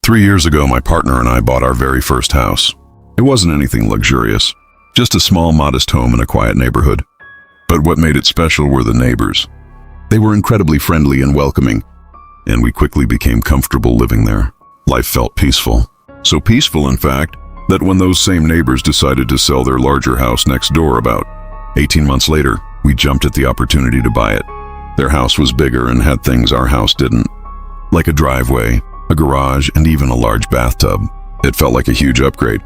3 years ago, my partner and I bought our very first house. It wasn't anything luxurious, just a small, modest home in a quiet neighborhood. But what made it special were the neighbors. They were incredibly friendly and welcoming, and we quickly became comfortable living there. Life felt peaceful. So peaceful, in fact, that when those same neighbors decided to sell their larger house next door about 18 months later, we jumped at the opportunity to buy it. Their house was bigger and had things our house didn't, like a driveway, a garage, and even a large bathtub. It felt like a huge upgrade.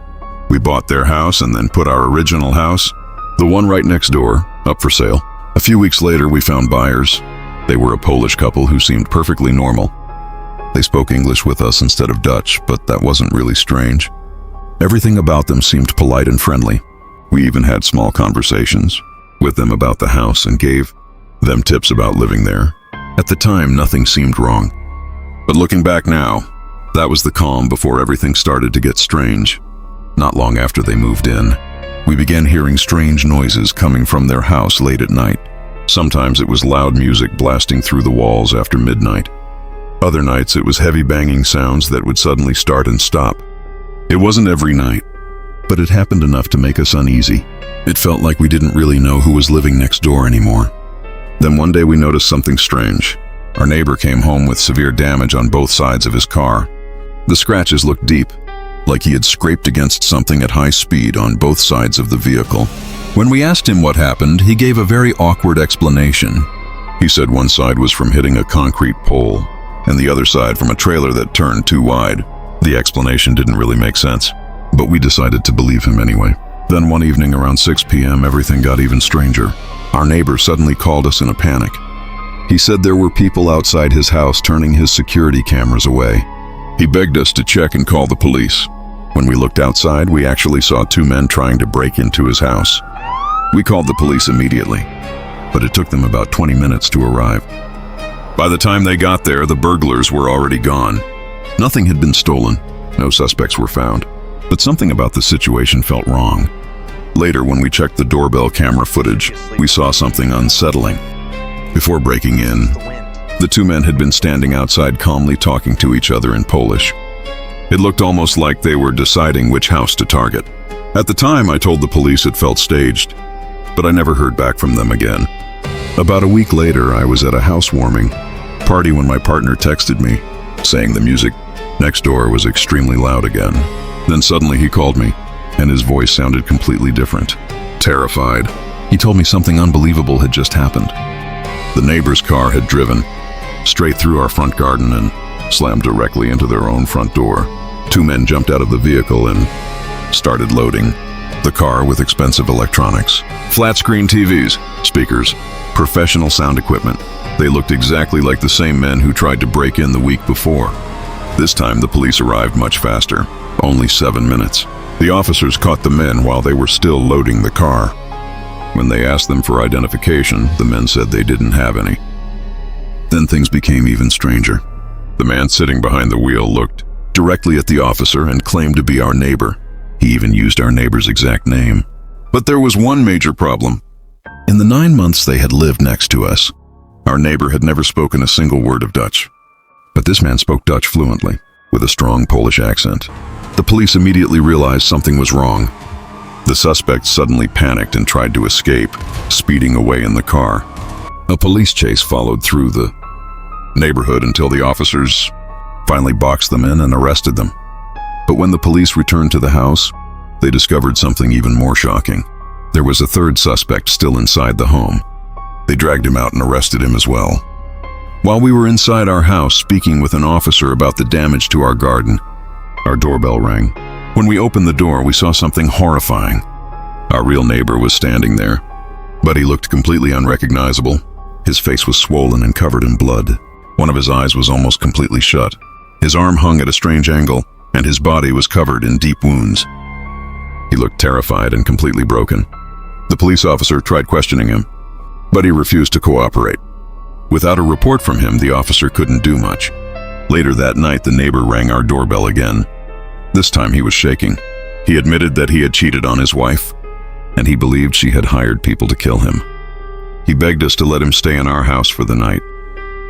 We bought their house and then put our original house, the one right next door, up for sale. A few weeks later, we found buyers. They were a Polish couple who seemed perfectly normal. They spoke English with us instead of Dutch, but that wasn't really strange. Everything about them seemed polite and friendly. We even had small conversations with them about the house and gave them tips about living there. At the time, nothing seemed wrong. But looking back now, that was the calm before everything started to get strange. Not long after they moved in, we began hearing strange noises coming from their house late at night. Sometimes it was loud music blasting through the walls after midnight. Other nights it was heavy banging sounds that would suddenly start and stop. It wasn't every night, but it happened enough to make us uneasy. It felt like we didn't really know who was living next door anymore. Then one day we noticed something strange. Our neighbor came home with severe damage on both sides of his car. The scratches looked deep, like he had scraped against something at high speed on both sides of the vehicle. When we asked him what happened, he gave a very awkward explanation. He said one side was from hitting a concrete pole, and the other side from a trailer that turned too wide. The explanation didn't really make sense, but we decided to believe him anyway. Then one evening around 6 p.m., everything got even stranger. Our neighbor suddenly called us in a panic. He said there were people outside his house turning his security cameras away. He begged us to check and call the police. When we looked outside, we actually saw 2 men trying to break into his house. We called the police immediately, but it took them about 20 minutes to arrive. By the time they got there, the burglars were already gone. Nothing had been stolen. No suspects were found. But something about the situation felt wrong. Later, when we checked the doorbell camera footage, we saw something unsettling. Before breaking in, the 2 men had been standing outside calmly talking to each other in Polish. It looked almost like they were deciding which house to target. At the time, I told the police it felt staged, but I never heard back from them again. About a week later, I was at a housewarming party when my partner texted me, saying the music next door was extremely loud again. Then suddenly he called me, and his voice sounded completely different. Terrified, he told me something unbelievable had just happened. The neighbor's car had driven straight through our front garden and slammed directly into their own front door. 2 men jumped out of the vehicle and started loading the car with expensive electronics. Flat-screen TVs, speakers, professional sound equipment. They looked exactly like the same men who tried to break in the week before. This time the police arrived much faster, only 7 minutes. The officers caught the men while they were still loading the car. When they asked them for identification, the men said they didn't have any. Then things became even stranger. The man sitting behind the wheel looked directly at the officer and claimed to be our neighbor. He even used our neighbor's exact name. But there was one major problem. In the 9 months they had lived next to us, our neighbor had never spoken a single word of Dutch. But this man spoke Dutch fluently, with a strong Polish accent. The police immediately realized something was wrong. The suspect suddenly panicked and tried to escape, speeding away in the car. A police chase followed through the neighborhood until the officers finally boxed them in and arrested them. But when the police returned to the house, they discovered something even more shocking. There was a third suspect still inside the home. They dragged him out and arrested him as well. While we were inside our house speaking with an officer about the damage to our garden, our doorbell rang. When we opened the door, we saw something horrifying. Our real neighbor was standing there, but he looked completely unrecognizable. His face was swollen and covered in blood. One of his eyes was almost completely shut. His arm hung at a strange angle, and his body was covered in deep wounds. He looked terrified and completely broken. The police officer tried questioning him, but he refused to cooperate. Without a report from him, the officer couldn't do much. Later that night, the neighbor rang our doorbell again. This time he was shaking. He admitted that he had cheated on his wife, and he believed she had hired people to kill him. He begged us to let him stay in our house for the night.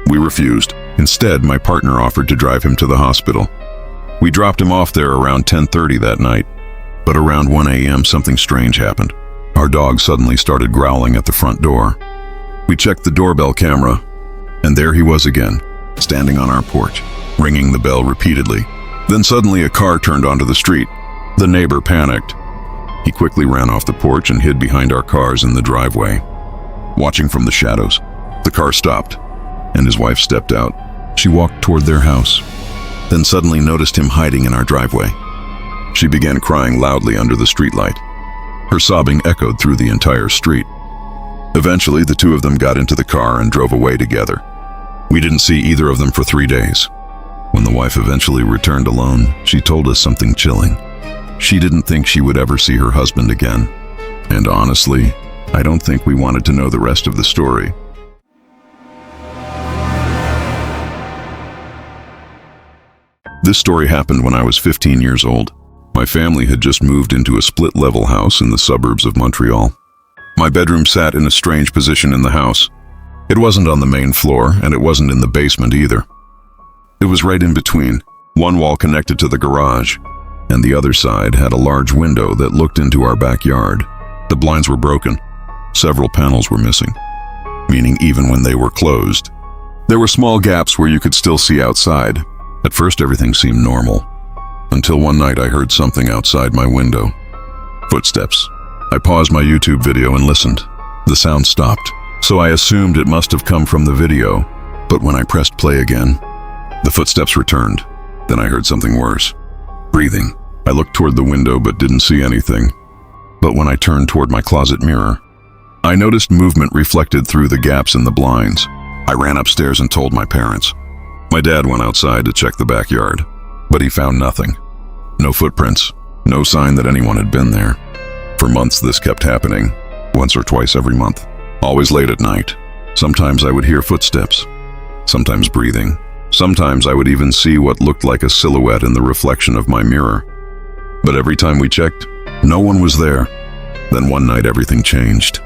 We refused. Instead, my partner offered to drive him to the hospital. We dropped him off there around 10:30 that night, but around 1 a.m. something strange happened. Our dog suddenly started growling at the front door. We checked the doorbell camera, and there he was again, standing on our porch, ringing the bell repeatedly. Then suddenly a car turned onto the street. The neighbor panicked. He quickly ran off the porch and hid behind our cars in the driveway. Watching from the shadows, the car stopped, and his wife stepped out. She walked toward their house, then suddenly noticed him hiding in our driveway. She began crying loudly under the streetlight. Her sobbing echoed through the entire street. Eventually, the two of them got into the car and drove away together. We didn't see either of them for 3 days. When the wife eventually returned alone, she told us something chilling. She didn't think she would ever see her husband again. And honestly, I don't think we wanted to know the rest of the story. This story happened when I was 15 years old. My family had just moved into a split-level house in the suburbs of Montreal. My bedroom sat in a strange position in the house. It wasn't on the main floor, and it wasn't in the basement either. It was right in between, one wall connected to the garage, and the other side had a large window that looked into our backyard. The blinds were broken. Several panels were missing, meaning even when they were closed, there were small gaps where you could still see outside. At first, everything seemed normal, until one night I heard something outside my window. Footsteps. I paused my YouTube video and listened. The sound stopped, so I assumed it must have come from the video, but when I pressed play again, the footsteps returned. Then I heard something worse. Breathing. I looked toward the window but didn't see anything. But when I turned toward my closet mirror, I noticed movement reflected through the gaps in the blinds. I ran upstairs and told my parents. My dad went outside to check the backyard, but he found nothing. No footprints, no sign that anyone had been there. For months this kept happening, once or twice every month, always late at night. Sometimes I would hear footsteps, sometimes breathing. Sometimes I would even see what looked like a silhouette in the reflection of my mirror. But every time we checked, no one was there. Then one night everything changed.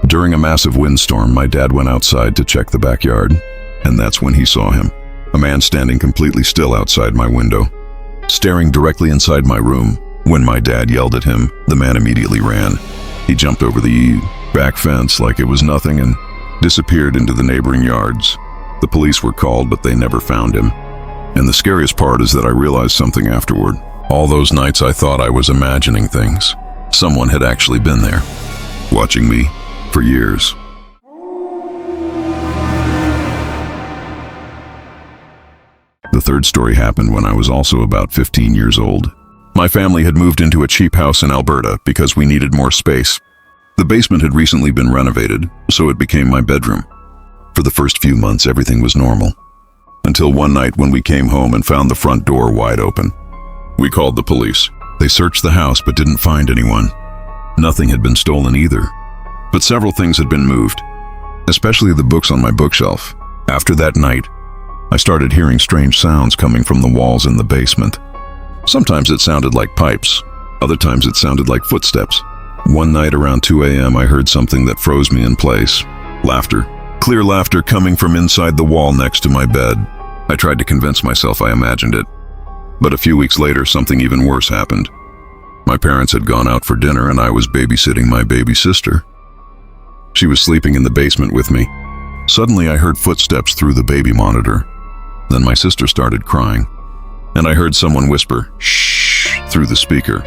During a massive windstorm, my dad went outside to check the backyard, and that's when he saw him. A man standing completely still outside my window, staring directly inside my room. When my dad yelled at him, the man immediately ran. He jumped over the back fence like it was nothing and disappeared into the neighboring yards. The police were called, but they never found him. And the scariest part is that I realized something afterward. All those nights I thought I was imagining things. Someone had actually been there, watching me for years. The third story happened when I was also about 15 years old. My family had moved into a cheap house in Alberta because we needed more space. The basement had recently been renovated, so it became my bedroom. For the first few months, everything was normal, until one night when we came home and found the front door wide open. We called the police. They searched the house but didn't find anyone. Nothing had been stolen either, but several things had been moved, especially the books on my bookshelf. After that night, I started hearing strange sounds coming from the walls in the basement. Sometimes it sounded like pipes, other times it sounded like footsteps. One night around 2 a.m. I heard something that froze me in place. Laughter. Clear laughter coming from inside the wall next to my bed. I tried to convince myself I imagined it. But a few weeks later, something even worse happened. My parents had gone out for dinner and I was babysitting my baby sister. She was sleeping in the basement with me. Suddenly I heard footsteps through the baby monitor. Then my sister started crying, and I heard someone whisper, "Shh," through the speaker.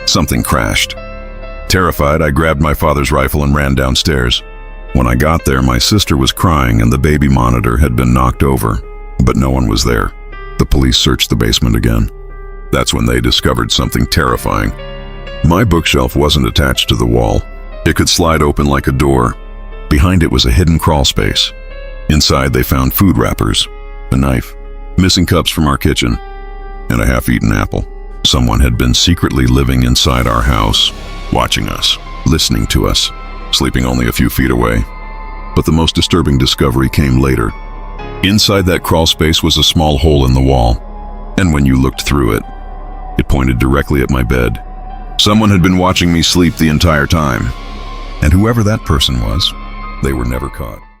Something crashed. Terrified, I grabbed my father's rifle and ran downstairs. When I got there, my sister was crying and the baby monitor had been knocked over, but no one was there. The police searched the basement again. That's when they discovered something terrifying. My bookshelf wasn't attached to the wall. It could slide open like a door. Behind it was a hidden crawl space. Inside, they found food wrappers, a knife, missing cups from our kitchen, and a half-eaten apple. Someone had been secretly living inside our house, watching us, listening to us, sleeping only a few feet away. But the most disturbing discovery came later. Inside that crawl space was a small hole in the wall, and when you looked through it, it pointed directly at my bed. Someone had been watching me sleep the entire time, and whoever that person was, they were never caught.